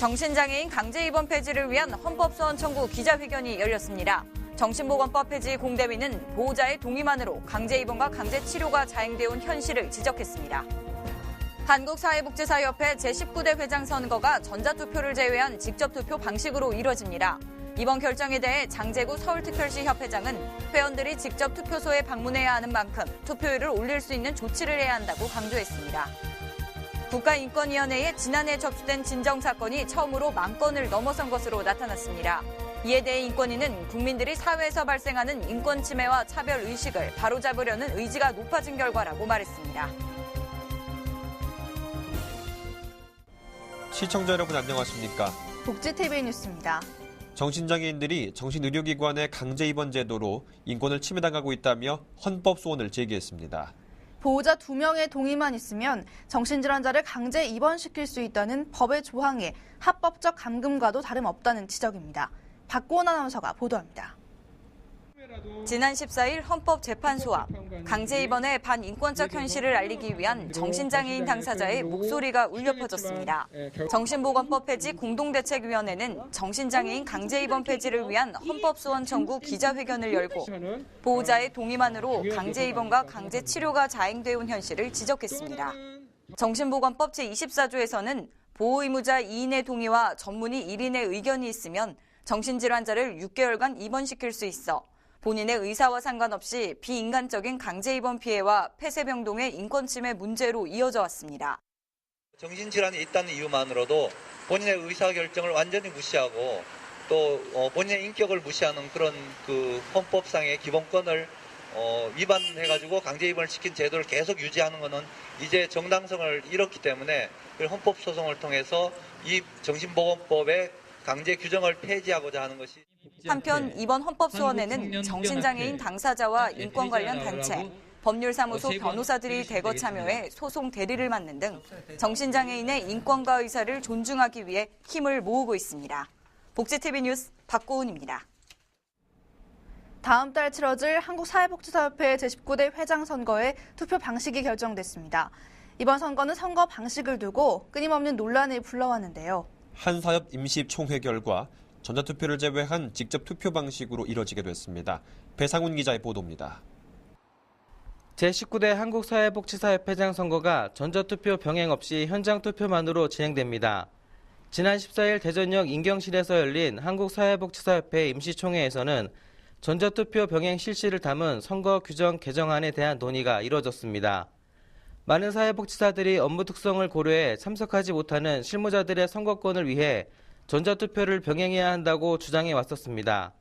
정신장애인 강제 입원 폐지를 위한 헌법소원 청구 기자회견이 열렸습니다. 정신보건법 폐지 공대위는 보호자의 동의만으로 강제 입원과 강제 치료가 자행되어 온 현실을 지적했습니다. 한국사회복지사협회 제19대 회장 선거가 전자투표를 제외한 직접투표 방식으로 이뤄집니다. 이번 결정에 대해 장재구 서울특별시 협회장은 회원들이 직접 투표소에 방문해야 하는 만큼 투표율을 올릴 수 있는 조치를 해야 한다고 강조했습니다. 국가인권위원회에 지난해 접수된 진정사건이 처음으로 10,000건을 넘어선 것으로 나타났습니다. 이에 대해 인권위는 국민들이 사회에서 발생하는 인권 침해와 차별 의식을 바로잡으려는 의지가 높아진 결과라고 말했습니다. 시청자 여러분 안녕하십니까? 복지TV 뉴스입니다. 정신장애인들이 정신의료기관의 강제 입원 제도로 인권을 침해당하고 있다며 헌법 소원을 제기했습니다. 보호자 2명의 동의만 있으면 정신질환자를 강제 입원시킬 수 있다는 법의 조항이 합법적 감금과도 다름없다는 지적입니다. 박고은 아나운서가 보도합니다. 지난 14일 헌법재판소 앞 강제 입원의 반인권적 현실을 알리기 위한 정신장애인 당사자의 목소리가 울려 퍼졌습니다. 정신보건법 폐지 공동대책위원회는 정신장애인 강제 입원 폐지를 위한 헌법소원 청구 기자회견을 열고 보호자의 동의만으로 강제 입원과 강제 치료가 자행되어 온 현실을 지적했습니다. 정신보건법 제24조에서는 보호의무자 2인의 동의와 전문의 1인의 의견이 있으면 정신질환자를 6개월간 입원시킬 수 있어 본인의 의사와 상관없이 비인간적인 강제 입원 피해와 폐쇄병 등의 인권 침해 문제로 이어져 왔습니다. 정신질환이 있다는 이유만으로도 본인의 의사결정을 완전히 무시하고 또 본인의 인격을 무시하는 그런 그 헌법상의 기본권을 위반해가지고 강제 입원을 시킨 제도를 계속 유지하는 것은 이제 정당성을 잃었기 때문에 헌법소송을 통해서 이 정신보건법의 강제 규정을 폐지하고자 하는 것이. 한편 이번 헌법소원에는 정신장애인 당사자와 인권 관련 단체, 법률사무소 변호사들이 대거 참여해 소송 대리를 맡는 등 정신장애인의 인권과 의사를 존중하기 위해 힘을 모으고 있습니다. 복지TV 뉴스 박고은입니다. 다음 달 치러질 한국사회복지사협회 제19대 회장 선거의 투표 방식이 결정됐습니다. 이번 선거는 선거 방식을 두고 끊임없는 논란을 불러왔는데요. 한사협 임시총회 결과 전자투표를 제외한 직접 투표 방식으로 이뤄지게 됐습니다. 배상훈 기자의 보도입니다. 제19대 한국사회복지사협회장 선거가 전자투표 병행 없이 현장 투표만으로 진행됩니다. 지난 14일 대전역 인경실에서 열린 한국사회복지사협회 임시총회에서는 전자투표 병행 실시를 담은 선거 규정 개정안에 대한 논의가 이뤄졌습니다. 많은 사회복지사들이 업무 특성을 고려해 참석하지 못하는 실무자들의 선거권을 위해 전자투표를 병행해야 한다고 주장해 왔었습니다.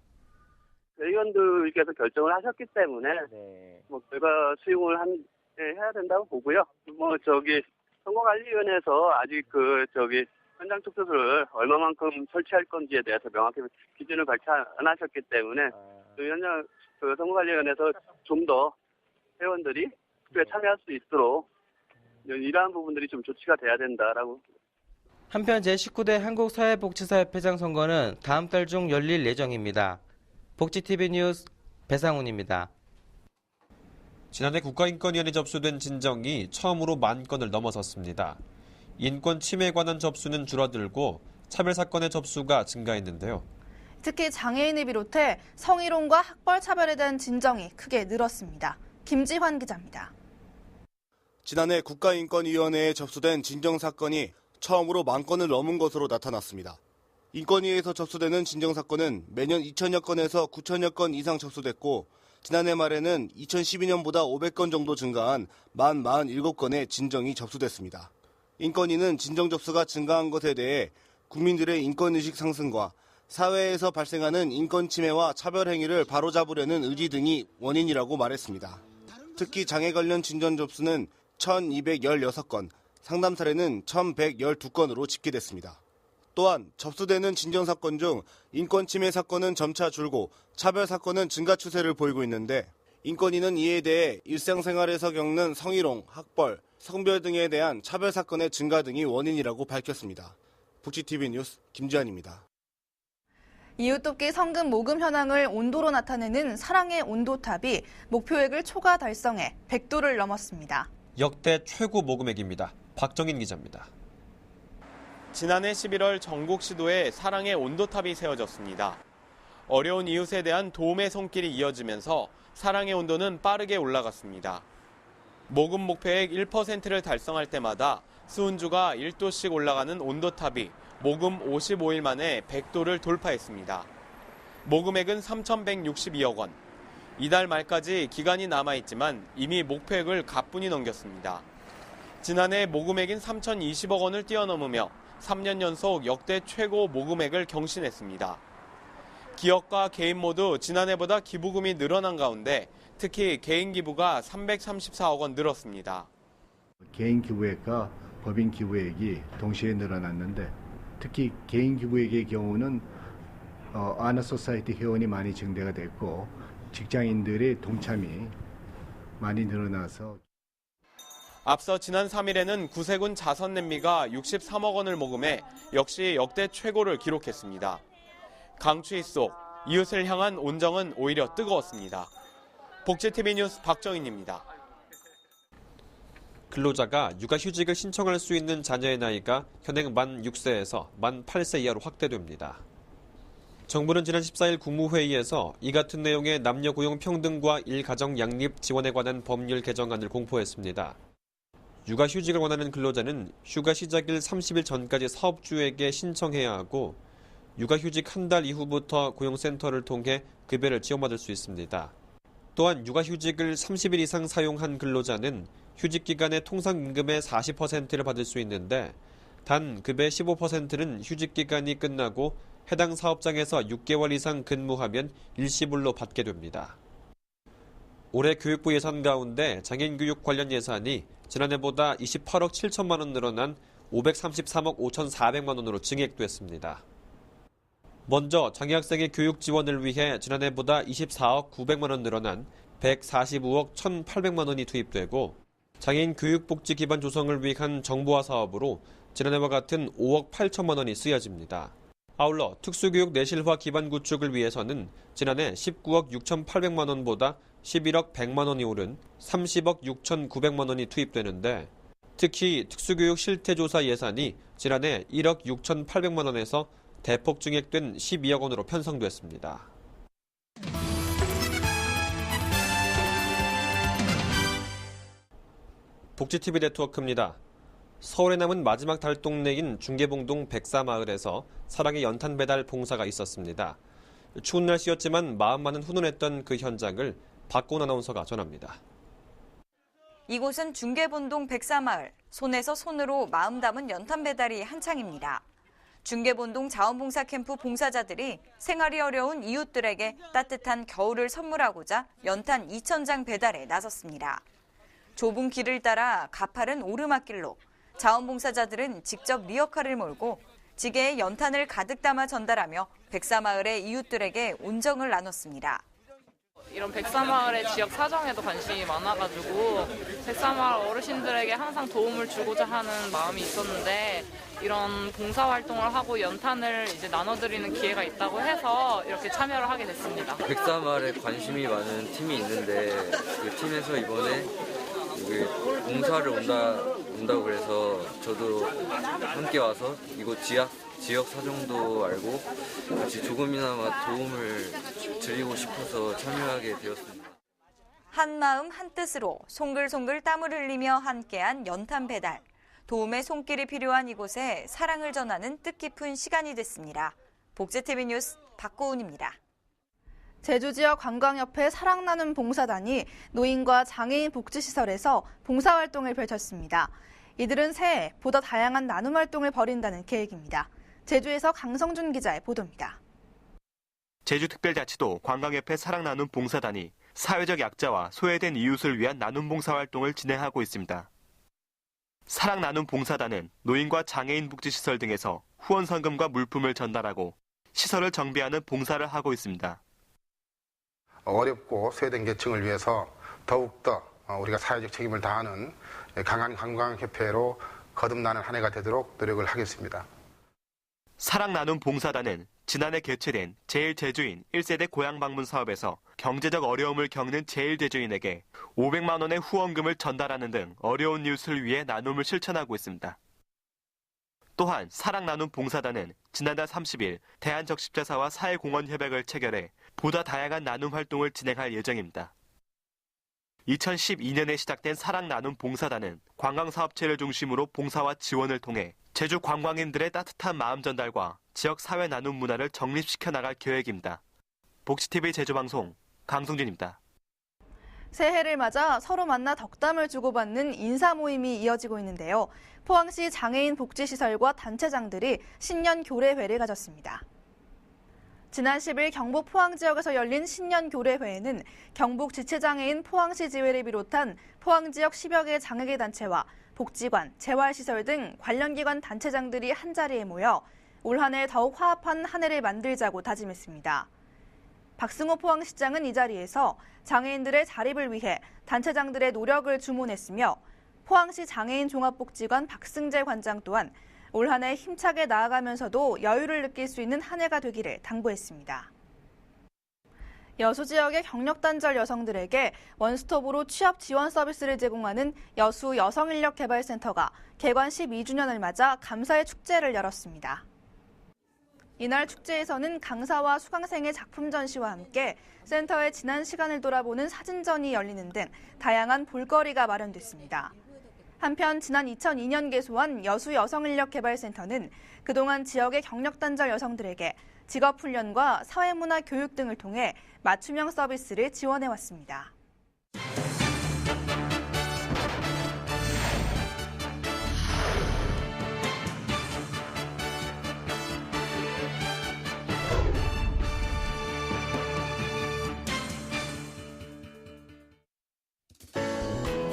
의원들께서 결정을 하셨기 때문에 결과 수용을 해야 된다고 보고요. 선거관리위원회에서 아직 현장 투표소를 얼마만큼 설치할 건지에 대해서 명확히 기준을 발표 안 하셨기 때문에 현장 선거관리위원회에서 좀 더 회원들이 투표에 참여할 수 있도록 이러한 부분들이 좀 조치가 돼야 된다라고. 한편 제19대 한국사회복지사협회장 선거는 다음 달 중 열릴 예정입니다. 복지TV 뉴스 배상훈입니다. 지난해 국가인권위원회에 접수된 진정이 처음으로 10,000건을 넘어섰습니다. 인권 침해에 관한 접수는 줄어들고 차별 사건의 접수가 증가했는데요. 특히 장애인을 비롯해 성희롱과 학벌 차별에 대한 진정이 크게 늘었습니다. 김지환 기자입니다. 지난해 국가인권위원회에 접수된 진정사건이 처음으로 10,000건을 넘은 것으로 나타났습니다. 인권위에서 접수되는 진정사건은 매년 2,000여 건에서 9,000여 건 이상 접수됐고 지난해 말에는 2012년보다 500건 정도 증가한 47건의 진정이 접수됐습니다. 인권위는 진정 접수가 증가한 것에 대해 국민들의 인권의식 상승과 사회에서 발생하는 인권 침해와 차별 행위를 바로잡으려는 의지 등이 원인이라고 말했습니다. 특히 장애 관련 진정 접수는 1,216건, 상담 사례는 1,112건으로 집계됐습니다. 또한 접수되는 진정사건 중 인권 침해 사건은 점차 줄고 차별 사건은 증가 추세를 보이고 있는데 인권위는 이에 대해 일상생활에서 겪는 성희롱, 학벌, 성별 등에 대한 차별 사건의 증가 등이 원인이라고 밝혔습니다. 복지TV 뉴스 김지환입니다. 이웃돕기 성금 모금 현황을 온도로 나타내는 사랑의 온도탑이 목표액을 초과 달성해 100도를 넘었습니다. 역대 최고 모금액입니다. 박정인 기자입니다. 지난해 11월 전국 시도에 사랑의 온도탑이 세워졌습니다. 어려운 이웃에 대한 도움의 손길이 이어지면서 사랑의 온도는 빠르게 올라갔습니다. 모금 목표액 1%를 달성할 때마다 수은주가 1도씩 올라가는 온도탑이 모금 55일 만에 100도를 돌파했습니다. 모금액은 3,162억 원. 이달 말까지 기간이 남아있지만 이미 목표액을 가뿐히 넘겼습니다. 지난해 모금액인 3,020억 원을 뛰어넘으며 3년 연속 역대 최고 모금액을 경신했습니다. 기업과 개인 모두 지난해보다 기부금이 늘어난 가운데 특히 개인 기부가 334억 원 늘었습니다. 개인 기부액과 법인 기부액이 동시에 늘어났는데 특히 개인 기부액의 경우는 아나소사이티 회원이 많이 증대가 됐고 직장인들의 동참이 많이 늘어나서 앞서 지난 3일에는 구세군 자선냄비가 63억 원을 모금해 역시 역대 최고를 기록했습니다. 강추위 속 이웃을 향한 온정은 오히려 뜨거웠습니다. 복지TV 뉴스 박정인입니다. 근로자가 육아휴직을 신청할 수 있는 자녀의 나이가 현행 만 6세에서 만 8세 이하로 확대됩니다. 정부는 지난 14일 국무회의에서 이 같은 내용의 남녀 고용 평등과 일가정 양립 지원에 관한 법률 개정안을 공포했습니다. 육아휴직을 원하는 근로자는 휴가 시작일 30일 전까지 사업주에게 신청해야 하고 육아휴직 한 달 이후부터 고용센터를 통해 급여를 지원받을 수 있습니다. 또한 육아휴직을 30일 이상 사용한 근로자는 휴직기간의 통상임금의 40%를 받을 수 있는데 단 급의 15%는 휴직기간이 끝나고 해당 사업장에서 6개월 이상 근무하면 일시불로 받게 됩니다. 올해 교육부 예산 가운데 장애인교육 관련 예산이 지난해보다 28억 7천만 원 늘어난 533억 5,400만 원으로 증액됐습니다. 먼저 장애학생의 교육 지원을 위해 지난해보다 24억 900만 원 늘어난 145억 1,800만 원이 투입되고 장애인 교육복지 기반 조성을 위한 정보화 사업으로 지난해와 같은 5억 8천만 원이 쓰여집니다. 아울러 특수교육 내실화 기반 구축을 위해서는 지난해 19억 6,800만 원보다 11억 100만 원이 오른 30억 6,900만 원이 투입되는데 특히 특수교육 실태조사 예산이 지난해 1억 6,800만 원에서 대폭 증액된 12억 원으로 편성됐습니다. 복지TV 네트워크입니다. 서울에 남은 마지막 달동네인 중계봉동 백사마을에서 사랑의 연탄 배달 봉사가 있었습니다. 추운 날씨였지만 마음만은 훈훈했던 그 현장을 박고은 아나운서가 전합니다. 이곳은 중계본동 백사마을, 손에서 손으로 마음 담은 연탄 배달이 한창입니다. 중계본동 자원봉사 캠프 봉사자들이 생활이 어려운 이웃들에게 따뜻한 겨울을 선물하고자 연탄 2,000장 배달에 나섰습니다. 좁은 길을 따라 가파른 오르막길로 자원봉사자들은 직접 리어카를 몰고 지게에 연탄을 가득 담아 전달하며 백사마을의 이웃들에게 온정을 나눴습니다. 이런 백사마을의 지역 사정에도 관심이 많아가지고 백사마을 어르신들에게 항상 도움을 주고자 하는 마음이 있었는데 이런 봉사활동을 하고 연탄을 이제 나눠드리는 기회가 있다고 해서 이렇게 참여를 하게 됐습니다. 백사마을에 관심이 많은 팀이 있는데 그 팀에서 이번에 여기 봉사를 온다고 그래서 저도 함께 와서 이곳 지역 사정도 알고 같이 조금이나마 도움을 드리고 싶어서 참여하게 되었습니다. 한 마음 한 뜻으로 송글송글 땀을 흘리며 함께한 연탄 배달. 도움의 손길이 필요한 이곳에 사랑을 전하는 뜻깊은 시간이 됐습니다. 복지TV 뉴스 박고은입니다. 제주 지역 관광협회 사랑 나눔 봉사단이 노인과 장애인 복지시설에서 봉사활동을 펼쳤습니다. 이들은 새해 보다 다양한 나눔 활동을 벌인다는 계획입니다. 제주에서 강성준 기자의 보도입니다. 제주특별자치도 관광협회 사랑 나눔 봉사단이 사회적 약자와 소외된 이웃을 위한 나눔 봉사활동을 진행하고 있습니다. 사랑 나눔 봉사단은 노인과 장애인 복지시설 등에서 후원 성금과 물품을 전달하고 시설을 정비하는 봉사를 하고 있습니다. 어렵고 소외된 계층을 위해서 더욱더 우리가 사회적 책임을 다하는 강한 관광협회로 거듭나는 한 해가 되도록 노력을 하겠습니다. 사랑 나눔 봉사단은 지난해 개최된 제일제주인 1세대 고향 방문 사업에서 경제적 어려움을 겪는 제일제주인에게 500만 원의 후원금을 전달하는 등 어려운 이웃을 위해 나눔을 실천하고 있습니다. 또한 사랑 나눔 봉사단은 지난달 30일 대한적십자사와 사회공헌협약을 체결해 보다 다양한 나눔 활동을 진행할 예정입니다. 2012년에 시작된 사랑 나눔 봉사단은 관광사업체를 중심으로 봉사와 지원을 통해 제주 관광인들의 따뜻한 마음 전달과 지역 사회 나눔 문화를 정립시켜 나갈 계획입니다. 복지TV 제주방송 강승준입니다. 새해를 맞아 서로 만나 덕담을 주고받는 인사 모임이 이어지고 있는데요. 포항시 장애인 복지시설과 단체장들이 신년 교례회를 가졌습니다. 지난 10일 경북 포항 지역에서 열린 신년 교례회에는 경북 지체장애인 포항시 지회를 비롯한 포항 지역 10여 개 장애계 단체와 복지관, 재활시설 등 관련 기관 단체장들이 한자리에 모여 올 한 해 더욱 화합한 한 해를 만들자고 다짐했습니다. 박승호 포항시장은 이 자리에서 장애인들의 자립을 위해 단체장들의 노력을 주문했으며 포항시 장애인 종합복지관 박승재 관장 또한 올 한 해 힘차게 나아가면서도 여유를 느낄 수 있는 한 해가 되기를 당부했습니다. 여수 지역의 경력단절 여성들에게 원스톱으로 취업 지원 서비스를 제공하는 여수 여성인력개발센터가 개관 12주년을 맞아 감사의 축제를 열었습니다. 이날 축제에서는 강사와 수강생의 작품 전시와 함께 센터의 지난 시간을 돌아보는 사진전이 열리는 등 다양한 볼거리가 마련됐습니다. 한편 지난 2002년 개소한 여수 여성인력개발센터는 그동안 지역의 경력단절 여성들에게 직업훈련과 사회문화 교육 등을 통해 맞춤형 서비스를 지원해왔습니다.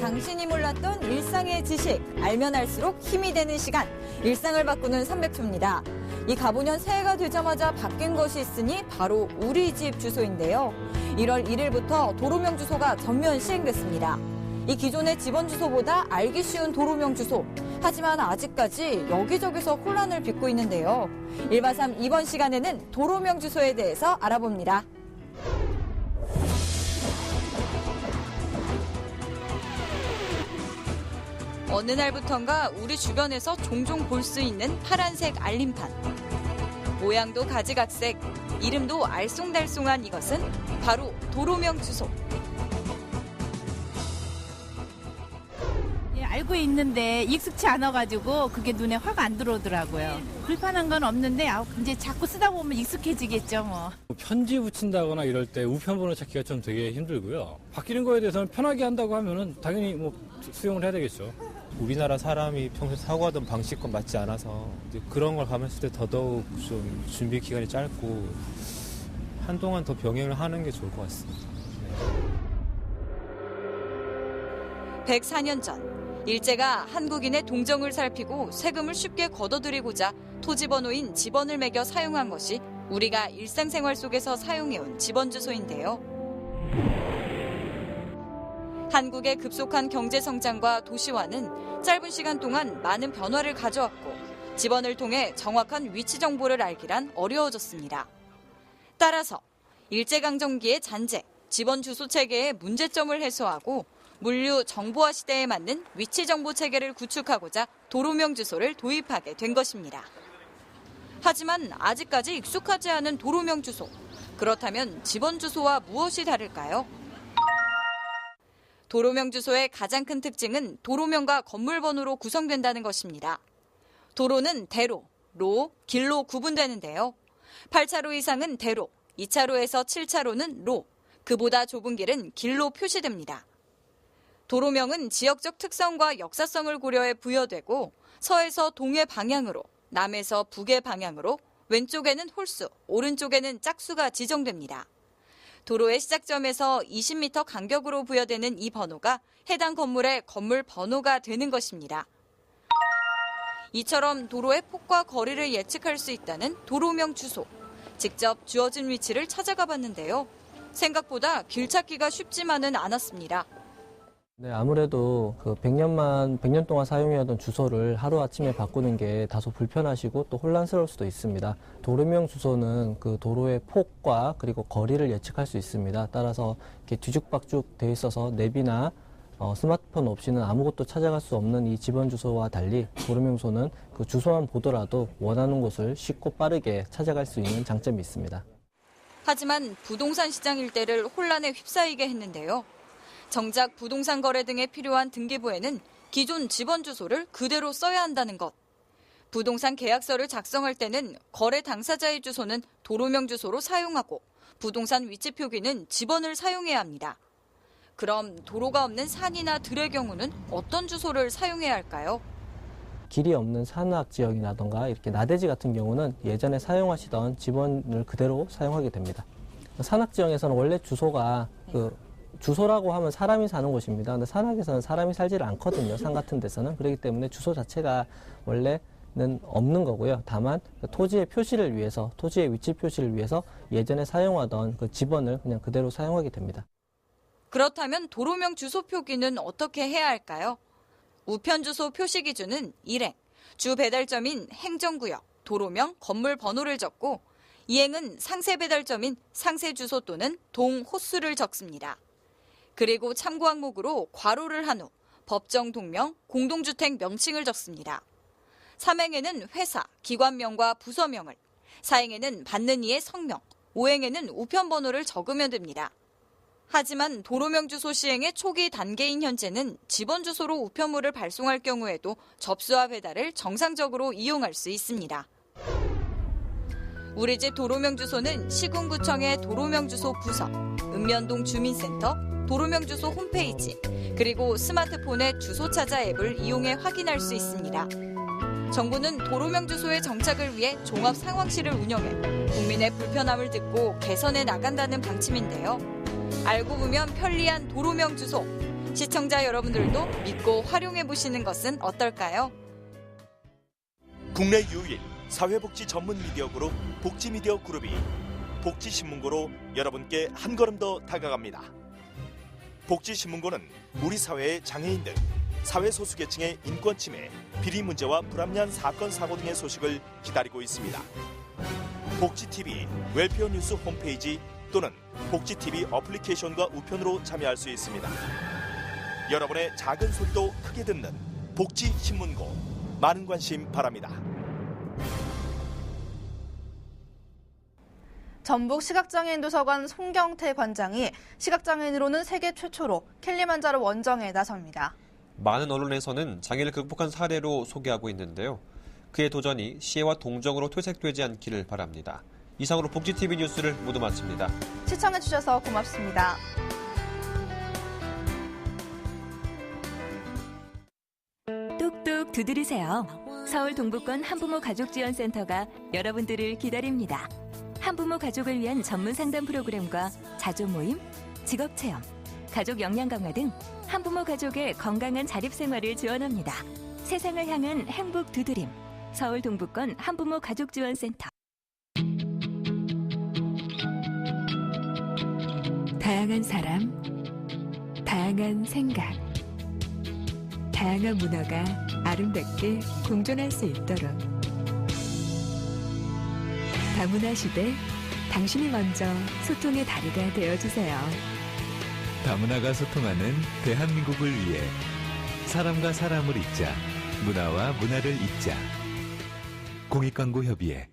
당신이 몰랐던 일상의 지식, 알면 알수록 힘이 되는 시간, 일상을 바꾸는 300초입니다. 이 가보년 새해가 되자마자 바뀐 것이 있으니 바로 우리 집 주소인데요. 1월 1일부터 도로명 주소가 전면 시행됐습니다. 이 기존의 집원 주소보다 알기 쉬운 도로명 주소. 하지만 아직까지 여기저기서 혼란을 빚고 있는데요. 1바3 이번 시간에는 도로명 주소에 대해서 알아봅니다. 어느 날부턴가 우리 주변에서 종종 볼 수 있는 파란색 알림판. 모양도 가지각색, 이름도 알쏭달쏭한 이것은 바로 도로명 주소. 예, 알고 있는데 익숙치 않아가지고 그게 눈에 확 안 들어오더라고요. 불편한 건 없는데 이제 자꾸 쓰다 보면 익숙해지겠죠 뭐. 편지 붙인다거나 이럴 때 우편번호 찾기가 좀 되게 힘들고요. 바뀌는 거에 대해서는 편하게 한다고 하면은 당연히 뭐 수용을 해야 되겠죠. 우리나라 사람이 평소에 사고하던 방식과 맞지 않아서 이제 그런 걸 감했을 때 더더욱 좀 준비 기간이 짧고 한동안 더 병행을 하는 게 좋을 것 같습니다. 네. 104년 전 일제가 한국인의 동정을 살피고 세금을 쉽게 걷어들이고자 토지번호인 집원을 매겨 사용한 것이 우리가 일상생활 속에서 사용해온 집원주소인데요. 한국의 급속한 경제성장과 도시화는 짧은 시간 동안 많은 변화를 가져왔고 집원을 통해 정확한 위치 정보를 알기란 어려워졌습니다. 따라서 일제강점기의 잔재, 집원 주소 체계의 문제점을 해소하고 물류 정보화 시대에 맞는 위치 정보 체계를 구축하고자 도로명 주소를 도입하게 된 것입니다. 하지만 아직까지 익숙하지 않은 도로명 주소. 그렇다면 집원 주소와 무엇이 다를까요? 도로명 주소의 가장 큰 특징은 도로명과 건물 번호로 구성된다는 것입니다. 도로는 대로, 로, 길로 구분되는데요. 8차로 이상은 대로, 2차로에서 7차로는 로, 그보다 좁은 길은 길로 표시됩니다. 도로명은 지역적 특성과 역사성을 고려해 부여되고 서에서 동해 방향으로, 남에서 북의 방향으로, 왼쪽에는 홀수, 오른쪽에는 짝수가 지정됩니다. 도로의 시작점에서 20m 간격으로 부여되는 이 번호가 해당 건물의 건물 번호가 되는 것입니다. 이처럼 도로의 폭과 거리를 예측할 수 있다는 도로명 주소. 직접 주어진 위치를 찾아가 봤는데요. 생각보다 길 찾기가 쉽지만은 않았습니다. 네, 아무래도 그 100년 동안 사용해왔던 주소를 하루아침에 바꾸는 게 다소 불편하시고 또 혼란스러울 수도 있습니다. 도로명 주소는 그 도로의 폭과 그리고 거리를 예측할 수 있습니다. 따라서 이렇게 뒤죽박죽 되어 있어서 내비나 스마트폰 없이는 아무것도 찾아갈 수 없는 이 집원 주소와 달리 도로명소는 그 주소만 보더라도 원하는 곳을 쉽고 빠르게 찾아갈 수 있는 장점이 있습니다. 하지만 부동산 시장 일대를 혼란에 휩싸이게 했는데요. 정작 부동산 거래 등에 필요한 등기부에는 기존 집원 주소를 그대로 써야 한다는 것. 부동산 계약서를 작성할 때는 거래 당사자의 주소는 도로명 주소로 사용하고 부동산 위치 표기는 집원을 사용해야 합니다. 그럼 도로가 없는 산이나 들의 경우는 어떤 주소를 사용해야 할까요? 길이 없는 산악 지역이라던가 이렇게 나대지 같은 경우는 예전에 사용하시던 집원을 그대로 사용하게 됩니다. 산악 지역에서는 원래 주소가 주소라고 하면 사람이 사는 곳입니다. 근데 산악에서는 사람이 살지를 않거든요. 산 같은 데서는. 그렇기 때문에 주소 자체가 원래는 없는 거고요. 다만 토지의 표시를 위해서, 토지의 위치 표시를 위해서 예전에 사용하던 그 집원을 그냥 그대로 사용하게 됩니다. 그렇다면 도로명 주소 표기는 어떻게 해야 할까요? 우편 주소 표시 기준은 일행, 주 배달점인 행정구역, 도로명, 건물 번호를 적고 이행은 상세 배달점인 상세 주소 또는 동 호수를 적습니다. 그리고 참고 항목으로 괄호를 한 후 법정 동명, 공동주택 명칭을 적습니다. 3행에는 회사, 기관명과 부서명을, 4행에는 받는 이의 성명, 5행에는 우편 번호를 적으면 됩니다. 하지만 도로명 주소 시행의 초기 단계인 현재는 집원 주소로 우편물을 발송할 경우에도 접수와 배달을 정상적으로 이용할 수 있습니다. 우리 집 도로명 주소는 시군구청의 도로명 주소 부서, 읍면동 주민센터, 도로명 주소 홈페이지, 그리고 스마트폰의 주소 찾아 앱을 이용해 확인할 수 있습니다. 정부는 도로명 주소의 정착을 위해 종합 상황실을 운영해 국민의 불편함을 듣고 개선해 나간다는 방침인데요. 알고 보면 편리한 도로명 주소. 시청자 여러분들도 믿고 활용해 보시는 것은 어떨까요? 국내 유일 사회복지 전문 미디어 그룹 복지미디어 그룹이 복지신문고로 여러분께 한 걸음 더 다가갑니다. 복지신문고는 우리 사회의 장애인 등 사회 소수계층의 인권 침해, 비리 문제와 불합리한 사건 사고 등의 소식을 기다리고 있습니다. 복지TV 웰페어 뉴스 홈페이지 또는 복지TV 어플리케이션과 우편으로 참여할 수 있습니다. 여러분의 작은 소리도 크게 듣는 복지신문고, 많은 관심 바랍니다. 전북 시각장애인 도서관 송경태 관장이 시각장애인으로는 세계 최초로 킬리만자로 원정에 나섭니다. 많은 언론에서는 장애를 극복한 사례로 소개하고 있는데요. 그의 도전이 시혜와 동정으로 퇴색되지 않기를 바랍니다. 이상으로 복지TV 뉴스를 모두 마칩니다. 시청해주셔서 고맙습니다. 똑똑 두드리세요. 서울 동부권 한부모 가족지원센터가 여러분들을 기다립니다. 한부모 가족을 위한 전문 상담 프로그램과 자조 모임, 직업체험, 가족 역량 강화 등 한부모 가족의 건강한 자립생활을 지원합니다. 세상을 향한 행복 두드림, 서울 동부권 한부모 가족지원센터. 다양한 사람, 다양한 생각, 다양한 문화가 아름답게 공존할 수 있도록 다문화 시대, 당신이 먼저 소통의 다리가 되어주세요. 다문화가 소통하는 대한민국을 위해 사람과 사람을 잇자, 문화와 문화를 잇자. 공익광고협의회